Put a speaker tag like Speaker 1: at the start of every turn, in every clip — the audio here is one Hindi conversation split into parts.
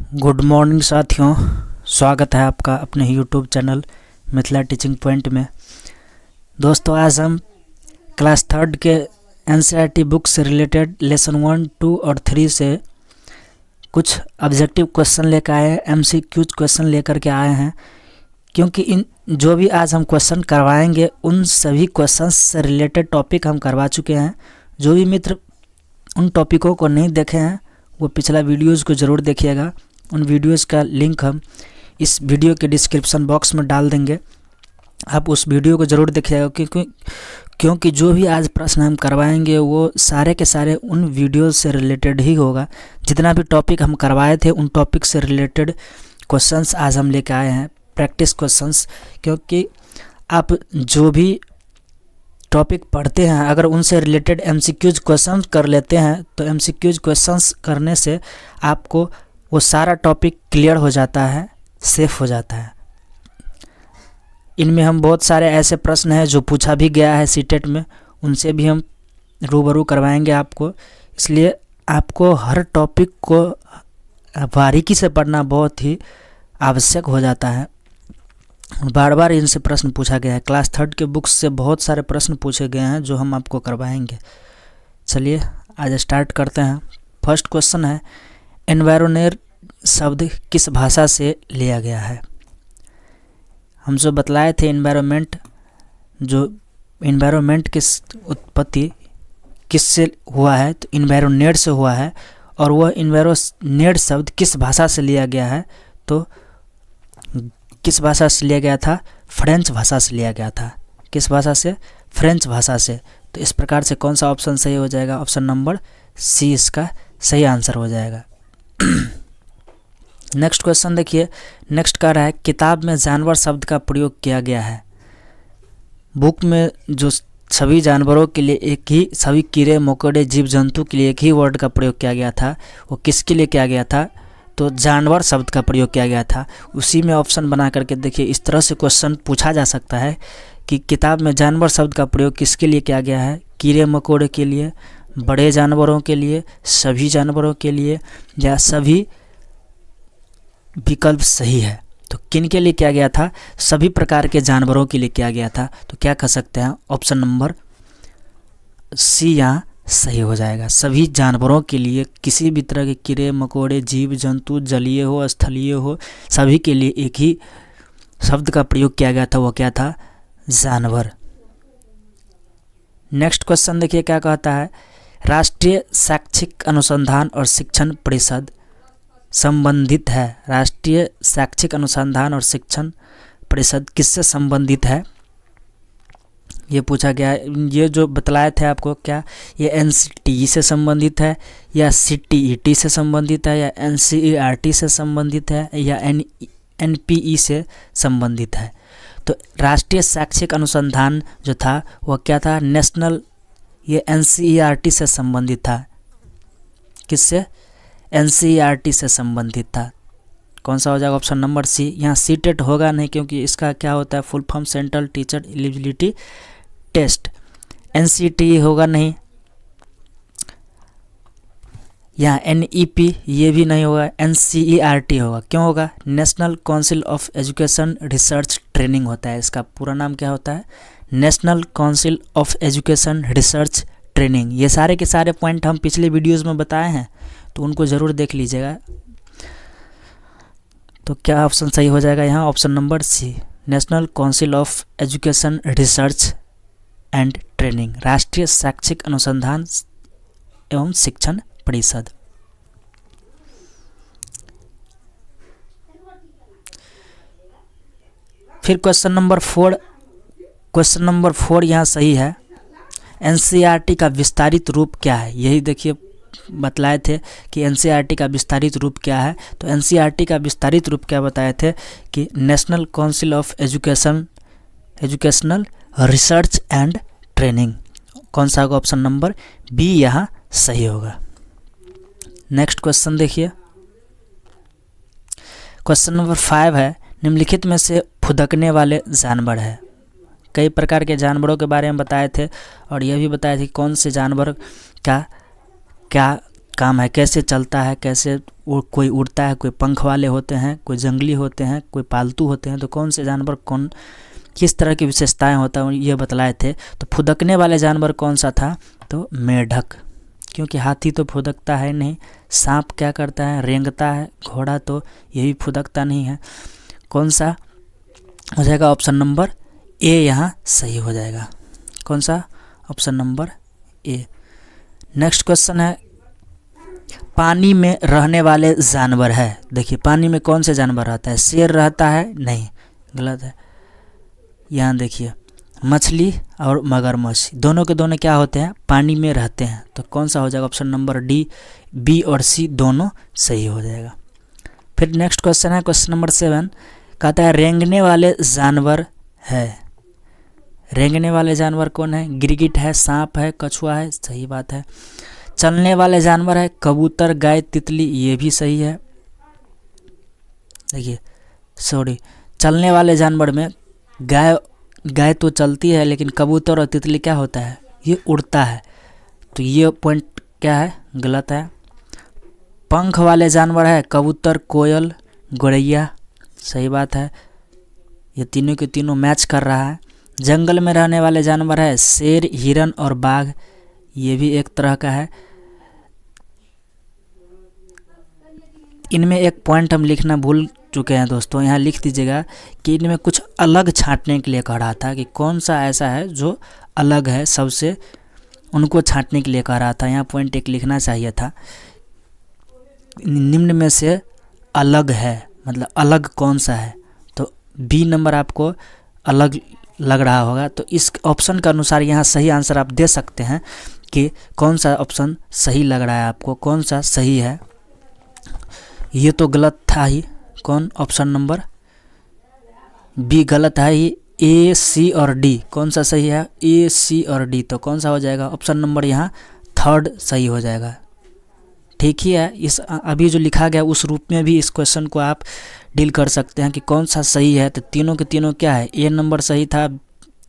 Speaker 1: गुड मॉर्निंग साथियों, स्वागत है आपका अपने YouTube channel Mithila teaching point में। दोस्तों, आज हम क्लास 3 के एनसीईआरटी बुक से रिलेटेड लेसन 1, 2 और 3 से कुछ ऑब्जेक्टिव क्वेश्चन लेकर आए हैं, एमसीक्यूज क्वेश्चन लेकर के आए हैं। क्योंकि इन जो भी आज हम क्वेश्चन करवाएंगे उन सभी क्वेश्चन से रिलेटेड टॉपिक हम करवा चुके हैं। जो भी मित्र उन टॉपिकों को नहीं देखे हैं वो पिछला वीडियोज़ को ज़रूर देखिएगा। उन वीडियोज़ का लिंक हम इस वीडियो के डिस्क्रिप्शन बॉक्स में डाल देंगे, आप उस वीडियो को ज़रूर देखिएगा। क्योंकि जो भी आज प्रश्न हम करवाएंगे वो सारे के सारे उन वीडियो से रिलेटेड ही होगा। जितना भी टॉपिक हम करवाए थे उन टॉपिक से रिलेटेड क्वेश्चंस आज हम लेकर आए हैं, प्रैक्टिस क्वेश्चंस। क्योंकि आप जो भी टॉपिक पढ़ते हैं अगर उनसे रिलेटेड एमसीक्यूज क्वेश्चन कर लेते हैं तो एमसीक्यूज क्वेश्चंस करने से आपको वो सारा टॉपिक क्लियर हो जाता है, सेफ हो जाता है। इनमें हम बहुत सारे ऐसे प्रश्न हैं जो पूछा भी गया है सीटेट में, उनसे भी हम रूबरू करवाएंगे आपको। इसलिए आपको हर टॉपिक को बारीकी से पढ़ना बहुत ही आवश्यक हो जाता है। बार बार इनसे प्रश्न पूछा गया है, क्लास 3 के बुक्स से बहुत सारे प्रश्न पूछे गए हैं जो हम आपको करवाएंगे। चलिए आज स्टार्ट करते हैं। फर्स्ट क्वेश्चन है, एनवायरनमेंट शब्द किस भाषा से लिया गया है? हम जो बतलाए थे एनवायरनमेंट की उत्पत्ति किससे हुआ है, तो एनवायरनमेंट से हुआ है। और वह एनवायरनमेंट शब्द किस भाषा से लिया गया है, तो किस भाषा से लिया गया था? फ्रेंच भाषा से लिया गया था। किस भाषा से? फ्रेंच भाषा से। तो इस प्रकार से कौन सा ऑप्शन सही हो जाएगा? ऑप्शन नंबर सी इसका सही आंसर हो जाएगा। नेक्स्ट क्वेश्चन देखिए, नेक्स्ट कह रहा है किताब में जानवर शब्द का प्रयोग किया गया है। बुक में जो सभी जानवरों के लिए एक ही, सभी कीड़े मकोड़े जीव जंतु के लिए एक ही वर्ड का प्रयोग किया गया था, वो किसके लिए किया गया था? तो जानवर शब्द का प्रयोग किया गया था। उसी में ऑप्शन बना करके देखिए, इस तरह से क्वेश्चन पूछा जा सकता है कि किताब में जानवर शब्द का प्रयोग किसके लिए किया गया है? कीड़े मकोड़े के लिए, बड़े जानवरों के लिए, सभी जानवरों के लिए, या सभी विकल्प सही है। तो किन के लिए किया गया था? सभी प्रकार के जानवरों के लिए किया गया था। तो क्या कह सकते हैं? ऑप्शन नंबर सी यहाँ सही हो जाएगा। सभी जानवरों के लिए, किसी भी तरह के कीड़े मकोड़े जीव जंतु, जलीय हो स्थलीय हो, सभी के लिए एक ही शब्द का प्रयोग किया गया था, वो क्या था? जानवर। नेक्स्ट क्वेश्चन देखिए क्या कहता है, राष्ट्रीय शैक्षिक अनुसंधान और शिक्षण परिषद संबंधित है। राष्ट्रीय शैक्षिक अनुसंधान और शिक्षण परिषद किससे संबंधित है, ये पूछा गया है। ये जो बतलाए थे आपको, क्या ये एनसीटीई से संबंधित है, या सीटीईटी से संबंधित है, या एनसीईआरटी से संबंधित है, या एनपीई से संबंधित है? तो राष्ट्रीय शैक्षिक अनुसंधान जो था वो क्या था? नेशनल, ये एनसीईआरटी से संबंधित था। किससे? एनसीईआरटी से संबंधित था। कौन सा हो जाएगा? Option number C. यहाँ सीटेट होगा नहीं, क्योंकि इसका क्या होता है? Full form central teacher eligibility test. NCT होगा नहीं, यहाँ एनईपी ये भी नहीं होगा, एनसीईआरटी होगा। क्यों होगा? National Council of Education research training होता है, इसका पूरा नाम क्या होता है? National Council of Education research training. ये सारे के सारे पॉइंट हम पिछले वीडियोज़ में बताए हैं, तो उनको ज़रूर देख लीजिएगा। तो क्या ऑप्शन सही हो जाएगा यहाँ? Option number C, National Council of Education Research and Training, राष्ट्रीय शैक्षिक अनुसंधान एवं शिक्षण परिषद। फिर क्वेश्चन नंबर 4 यहाँ सही है। एनसीईआरटी का विस्तारित रूप क्या है? यही देखिए बतलाए थे कि एनसीईआरटी का विस्तारित रूप क्या है। तो एनसीईआरटी का विस्तारित रूप क्या बताए थे कि national Council of educational research and training. कौन सा होगा? ऑप्शन नंबर बी यहाँ सही होगा। नेक्स्ट क्वेश्चन देखिए, क्वेश्चन नंबर 5 है, निम्नलिखित में से फुदकने वाले जानवर है। कई प्रकार के जानवरों के बारे में बताए थे और यह भी बताए थे कौन से जानवर का क्या काम है, कैसे चलता है, कैसे कोई उड़ता है, कोई पंख वाले होते हैं, कोई जंगली होते हैं, कोई पालतू होते हैं, तो कौन से जानवर किस तरह की विशेषताएं होता है ये बतलाए थे। तो फुदकने वाले जानवर कौन सा था, तो मेढक, क्योंकि हाथी तो फुदकता है नहीं। सांप क्या करता है, रेंगता है। घोड़ा तो ये भी फुदकता नहीं है। कौन सा हो जाएगा, ऑप्शन नंबर ए यहाँ सही हो जाएगा। कौन सा, option number A. Next question है, पानी में रहने वाले जानवर है। देखिए पानी में कौन से जानवर रहता है, शेर रहता है, नहीं, गलत है। यहाँ देखिए मछली और मगरमच्छ दोनों के दोनों क्या होते हैं, पानी में रहते हैं। तो कौन सा हो जाएगा, ऑप्शन नंबर डी, बी और सी दोनों सही हो जाएगा। फिर नेक्स्ट क्वेश्चन है, क्वेश्चन नंबर 7, कहता है रेंगने वाले जानवर है। रेंगने वाले जानवर कौन है, गिरगिट है, सांप है, कछुआ है, सही बात है। चलने वाले जानवर है, कबूतर, गाय, तितली, ये भी सही है। देखिए सॉरी, चलने वाले जानवर में गाय तो चलती है, लेकिन कबूतर और तितली क्या होता है, ये उड़ता है। तो ये पॉइंट क्या है, गलत है। पंख वाले जानवर है, कबूतर, कोयल, गौरैया, सही बात है। ये तीनों के तीनों मैच कर रहा है। जंगल में रहने वाले जानवर है, शेर, हिरन और बाघ, ये भी एक तरह का है। इनमें एक पॉइंट हम लिखना भूल चुके हैं दोस्तों, यहाँ लिख दीजिएगा कि इनमें कुछ अलग छांटने के लिए कह रहा था, कि कौन सा ऐसा है जो अलग है सबसे, उनको छांटने के लिए कह रहा था। यहाँ पॉइंट एक लिखना चाहिए था, निम्न में से अलग है, मतलब अलग कौन सा है। तो बी नंबर आपको अलग लग रहा होगा, तो इस ऑप्शन के अनुसार यहाँ सही आंसर आप दे सकते हैं कि कौन सा ऑप्शन सही लग रहा है आपको, कौन सा सही है। ये तो गलत था ही, कौन, ऑप्शन नंबर बी गलत है ही। ए, सी और डी कौन सा सही है, ए, सी और डी, तो कौन सा हो जाएगा, ऑप्शन नंबर यहाँ थर्ड सही हो जाएगा। ठीक ही है, इस अभी जो लिखा गया उस रूप में भी इस क्वेश्चन को आप डील कर सकते हैं कि कौन सा सही है। तो तीनों के तीनों क्या है, ए नंबर सही था,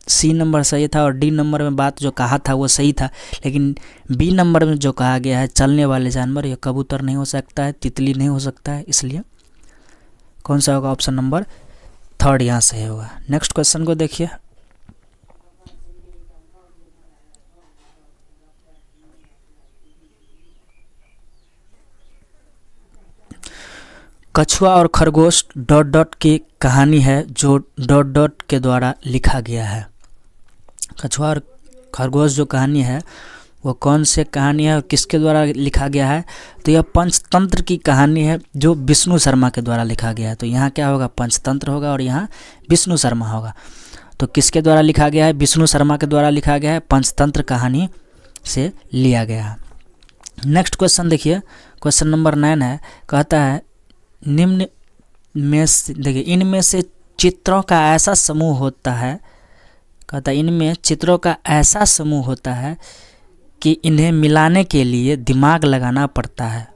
Speaker 1: सी नंबर सही था और डी नंबर में बात जो कहा था वो सही था। लेकिन बी नंबर में जो कहा गया है चलने वाले जानवर, ये कबूतर नहीं हो सकता है, तितली नहीं हो सकता है, इसलिए कौन सा होगा, ऑप्शन नंबर थर्ड यहाँ सही होगा। नेक्स्ट क्वेश्चन को देखिए, कछुआ और खरगोश डॉट डॉट की कहानी है जो डॉट डॉट के द्वारा लिखा गया है। कछुआ और खरगोश जो कहानी है वो कौन से कहानी है और किसके द्वारा लिखा गया है, तो यह पंचतंत्र की कहानी है जो विष्णु शर्मा के द्वारा लिखा गया है। तो यहाँ क्या होगा, पंचतंत्र होगा और यहाँ विष्णु शर्मा होगा। तो किसके द्वारा लिखा गया है, विष्णु शर्मा के द्वारा लिखा गया है, पंचतंत्र कहानी से लिया गया है। नेक्स्ट क्वेश्चन देखिए, क्वेश्चन नंबर 9 है, कहता है निम्न में से, देखिए इनमें से चित्रों का ऐसा समूह होता है, कहता है इनमें चित्रों का ऐसा समूह होता है कि इन्हें मिलाने के लिए दिमाग लगाना पड़ता है।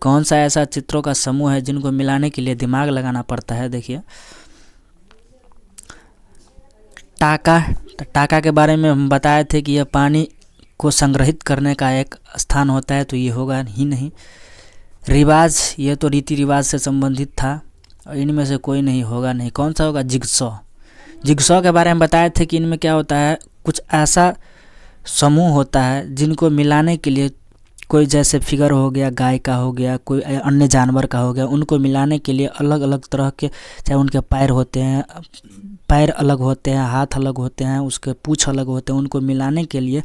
Speaker 1: कौन सा ऐसा चित्रों का समूह है जिनको मिलाने के लिए दिमाग लगाना पड़ता है। देखिए टाका के बारे में हम बताए थे कि यह पानी को संग्रहित करने का एक स्थान होता है, तो ये होगा ही नहीं। रिवाज, ये तो रीति रिवाज से संबंधित था और इनमें से कोई नहीं होगा, नहीं। कौन सा होगा, जिगसॉ के बारे में बताए थे कि इनमें क्या होता है, कुछ ऐसा समूह होता है जिनको मिलाने के लिए, कोई जैसे फिगर हो गया, गाय का हो गया, कोई अन्य जानवर का हो गया, उनको मिलाने के लिए अलग अलग तरह के, चाहे उनके पैर होते हैं, पैर अलग होते हैं, हाथ अलग होते हैं, उसके पूँछ अलग होते हैं, उनको मिलाने के लिए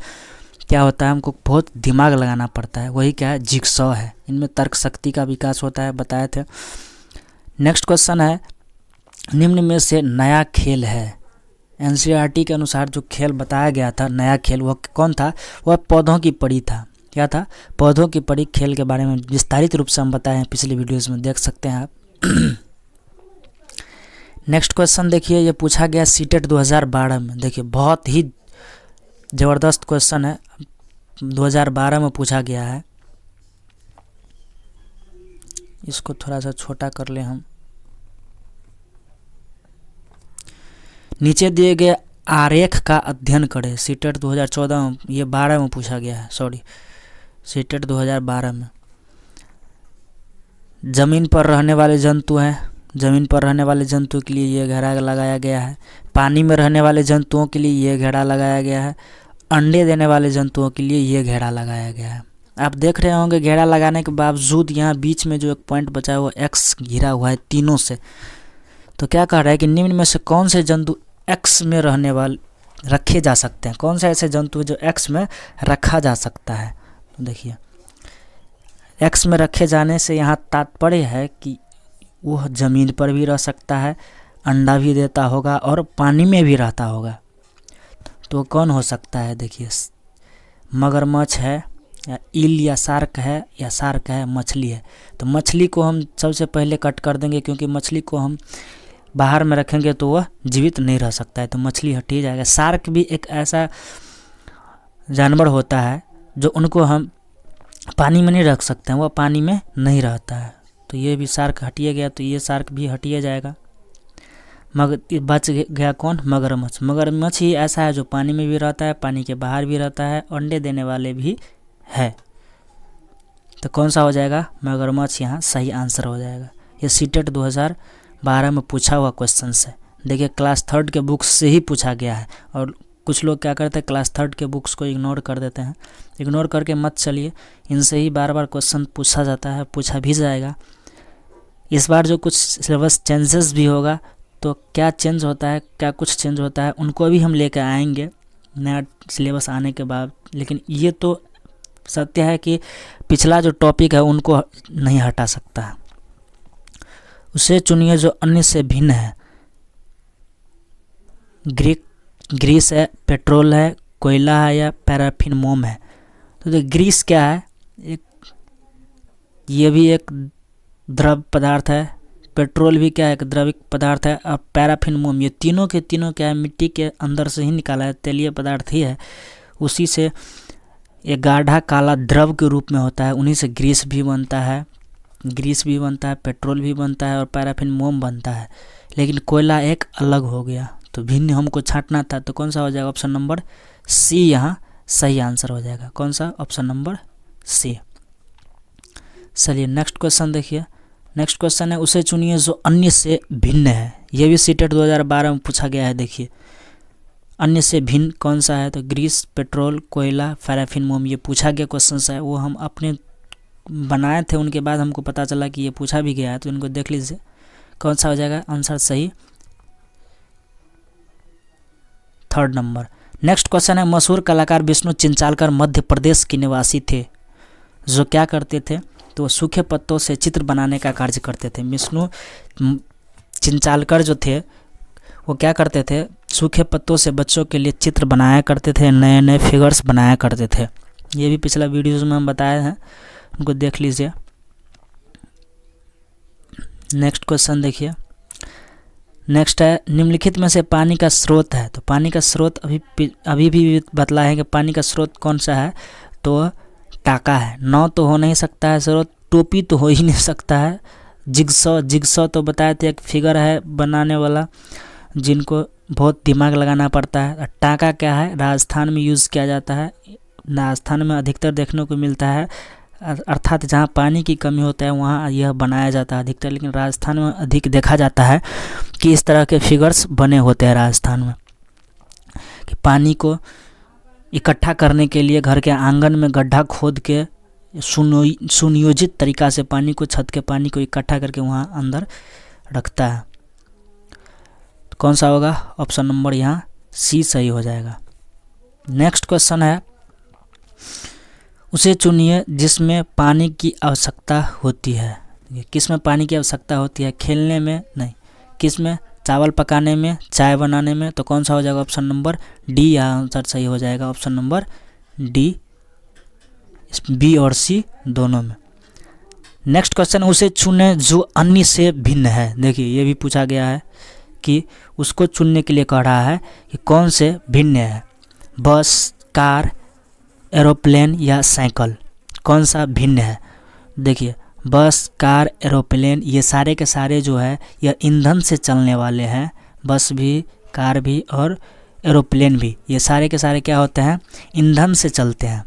Speaker 1: क्या होता है, हमको बहुत दिमाग लगाना पड़ता है, वही क्या है, जिगसॉ है। इनमें तर्क शक्ति का विकास होता है, बताए थे। नेक्स्ट क्वेश्चन है, निम्न में से नया खेल है। एनसीईआरटी के अनुसार जो खेल बताया गया था, नया खेल, वह कौन था, वह पौधों की पड़ी था। क्या था, पौधों की पड़ी खेल के बारे में विस्तारित रूप से हम बताए हैं, पिछली वीडियोज़ में देख सकते हैं आप। नेक्स्ट क्वेश्चन देखिए, ये पूछा गया सीटेट 2012 में। देखिए बहुत ही ज़बरदस्त क्वेश्चन है, 2012 में पूछा गया है। इसको थोड़ा सा छोटा कर लें हम। नीचे दिए गए आरेख का अध्ययन करें। सीटेट 2014 में, ये 12 में पूछा गया है, सॉरी सीटेट 2012 में। ज़मीन पर रहने वाले जंतु हैं, ज़मीन पर रहने वाले जंतु के लिए ये घेरा लगाया गया है। पानी में रहने वाले जंतुओं के लिए ये घेरा लगाया गया है। अंडे देने वाले जंतुओं के लिए ये घेरा लगाया गया है। आप देख रहे होंगे घेरा लगाने के बावजूद यहाँ बीच में जो एक पॉइंट बचा है वो एक्स घिरा हुआ है तीनों से। तो क्या कह रहा है कि निम्न में से कौन से जंतु एक्स में रहने वाले रखे जा सकते हैं, कौन से ऐसे जंतु जो एक्स में रखा जा सकता है। तो देखिए एक्स में रखे जाने से यहाँ तात्पर्य है कि वह ज़मीन पर भी रह सकता है, अंडा भी देता होगा और पानी में भी रहता होगा। तो कौन हो सकता है, देखिए मगरमच्छ है या ईल या शार्क है, या शार्क है मछली है। तो मछली को हम सबसे पहले कट कर देंगे, क्योंकि मछली को हम बाहर में रखेंगे तो वह जीवित नहीं रह सकता है, तो मछली हट ही जाएगा। शार्क भी एक ऐसा जानवर होता है जो उनको हम पानी में नहीं रख सकते हैं, वह पानी में नहीं रहता है, तो ये भी शार्क हटिए गया, तो ये शार्क भी हटिए जाएगा। मगर बच गया कौन, मगरमच्छ। मगरमच्छ ही ऐसा है जो पानी में भी रहता है, पानी के बाहर भी रहता है, अंडे देने वाले भी है। तो कौन सा हो जाएगा, मगरमच्छ यहाँ सही आंसर हो जाएगा। ये सीटेट 2012 में पूछा हुआ क्वेश्चन है। देखिए क्लास 3 के बुक्स से ही पूछा गया है, और कुछ लोग क्या करते हैं क्लास 3 के बुक्स को इग्नोर कर देते हैं। इग्नोर करके मत चलिए, इनसे ही बार बार क्वेश्चन पूछा जाता है, पूछा भी जाएगा। इस बार जो कुछ सिलेबस चेंजेस भी होगा, तो क्या चेंज होता है, क्या कुछ चेंज होता है, उनको भी हम लेकर आएंगे नया सिलेबस आने के बाद। लेकिन ये तो सत्य है कि पिछला जो टॉपिक है उनको नहीं हटा सकता है। उसे चुनिए जो अन्य से भिन्न है। ग्रीस है, पेट्रोल है, कोयला है या पैराफिन मोम है। तो ग्रीस क्या है, ये भी एक द्रव पदार्थ है, पेट्रोल भी क्या है, एक द्रविक पदार्थ है, और पैराफिन मोम ये तीनों के तीनों क्या है, मिट्टी के अंदर से ही निकाला है, तेलीय पदार्थ ही है। उसी से एक गाढ़ा काला द्रव के रूप में होता है, उन्हीं से ग्रीस भी बनता है, पेट्रोल भी बनता है और पैराफिन मोम बनता है। लेकिन कोयला एक अलग हो गया, तो भिन्न हमको छांटना था, तो कौन सा हो जाएगा, ऑप्शन नंबर सी यहाँ सही आंसर हो जाएगा। कौन सा, ऑप्शन नंबर सी। चलिए नेक्स्ट क्वेश्चन देखिए। नेक्स्ट क्वेश्चन है उसे चुनिए जो अन्य से भिन्न है। यह भी सीटेट 2012 में पूछा गया है। देखिए अन्य से भिन्न कौन सा है, तो ग्रीस, पेट्रोल, कोयला, पैराफिन मोम, ये पूछा गया क्वेश्चन है। वो हम अपने बनाए थे, उनके बाद हमको पता चला कि ये पूछा भी गया है, तो इनको देख लीजिए कौन सा हो जाएगा आंसर सही, 3rd नंबर। नेक्स्ट क्वेश्चन है मशहूर कलाकार विष्णु चिंचालकर मध्य प्रदेश के निवासी थे, जो क्या करते थे, तो सूखे पत्तों से चित्र बनाने का कार्य करते थे। विष्णु चिंचालकर जो थे वो क्या करते थे, सूखे पत्तों से बच्चों के लिए चित्र बनाया करते थे, नए नए फिगर्स बनाया करते थे। ये भी पिछला वीडियोज़ में हम बताए हैं, उनको देख लीजिए। नेक्स्ट क्वेश्चन देखिए। नेक्स्ट है निम्नलिखित में से पानी का स्रोत है। तो पानी का स्रोत अभी भी बतला है कि पानी का स्रोत कौन सा है, तो टाका है। नाव तो हो नहीं सकता है स्रोत, टोपी तो हो ही नहीं सकता है, जिगसॉ तो बताए थे एक फिगर है बनाने वाला जिनको बहुत दिमाग लगाना पड़ता है। टाका क्या है, राजस्थान में यूज़ किया जाता है, राजस्थान में अधिकतर देखने को मिलता है, अर्थात जहाँ पानी की कमी होता है वहाँ यह बनाया जाता है अधिकतर। लेकिन राजस्थान में अधिक देखा जाता है कि इस तरह के फिगर्स बने होते हैं राजस्थान में, कि पानी को इकट्ठा करने के लिए घर के आंगन में गड्ढा खोद के सुनियोजित तरीक़ा से पानी को, छत के पानी को इकट्ठा करके वहाँ अंदर रखता है। तो कौन सा होगा, ऑप्शन नंबर यहाँ सी सही हो जाएगा। नेक्स्ट क्वेश्चन है उसे चुनिए जिसमें पानी की आवश्यकता होती है। किस में पानी की आवश्यकता होती है, खेलने में नहीं, किस में, चावल पकाने में, चाय बनाने में। तो कौन सा हो जाएगा, ऑप्शन नंबर डी यहाँ आंसर सही हो जाएगा, ऑप्शन नंबर डी, बी और सी दोनों में। नेक्स्ट क्वेश्चन उसे चुने जो अन्य से भिन्न है। देखिए ये भी पूछा गया है कि उसको चुनने के लिए कह रहा है कि कौन से भिन्न है, बस, कार, एरोप्लेन या साइकिल, कौन सा भिन्न है। देखिए बस, कार, एरोप्लेन ये सारे के सारे जो है यह ईंधन से चलने वाले हैं। बस भी, कार भी और एरोप्लेन भी, ये सारे के सारे क्या होते हैं, ईंधन से चलते हैं।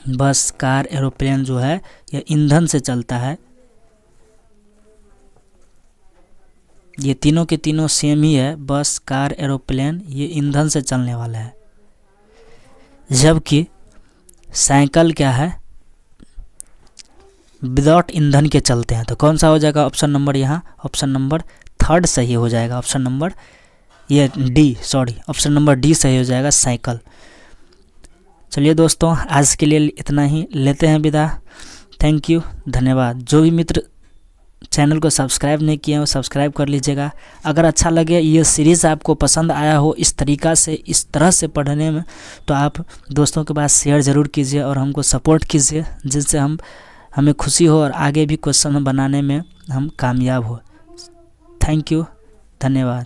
Speaker 1: बस, कार, एरोप्लेन जो है ये ईंधन से चलता है। ये तीनों के तीनों सेम ही है, बस, कार, एरोप्लेन ये ईंधन से चलने वाला है। जबकि साइकिल क्या है, विदाउट ईंधन के चलते हैं। तो कौन सा हो जाएगा ऑप्शन नंबर, यहाँ ऑप्शन नंबर 3 सही हो जाएगा। Option number option number D सही हो जाएगा, साइकिल। चलिए दोस्तों, आज के लिए इतना ही, लेते हैं विदा। थैंक यू, धन्यवाद। जो भी मित्र चैनल को सब्सक्राइब नहीं किए हैं वो सब्सक्राइब कर लीजिएगा। अगर अच्छा लगे, ये सीरीज़ आपको पसंद आया हो इस तरीक़ा से, इस तरह से पढ़ने में, तो आप दोस्तों के पास शेयर ज़रूर कीजिए और हमको सपोर्ट कीजिए, जिससे हमें खुशी हो और आगे भी क्वेश्चन बनाने में हम कामयाब हो। थैंक यू, धन्यवाद।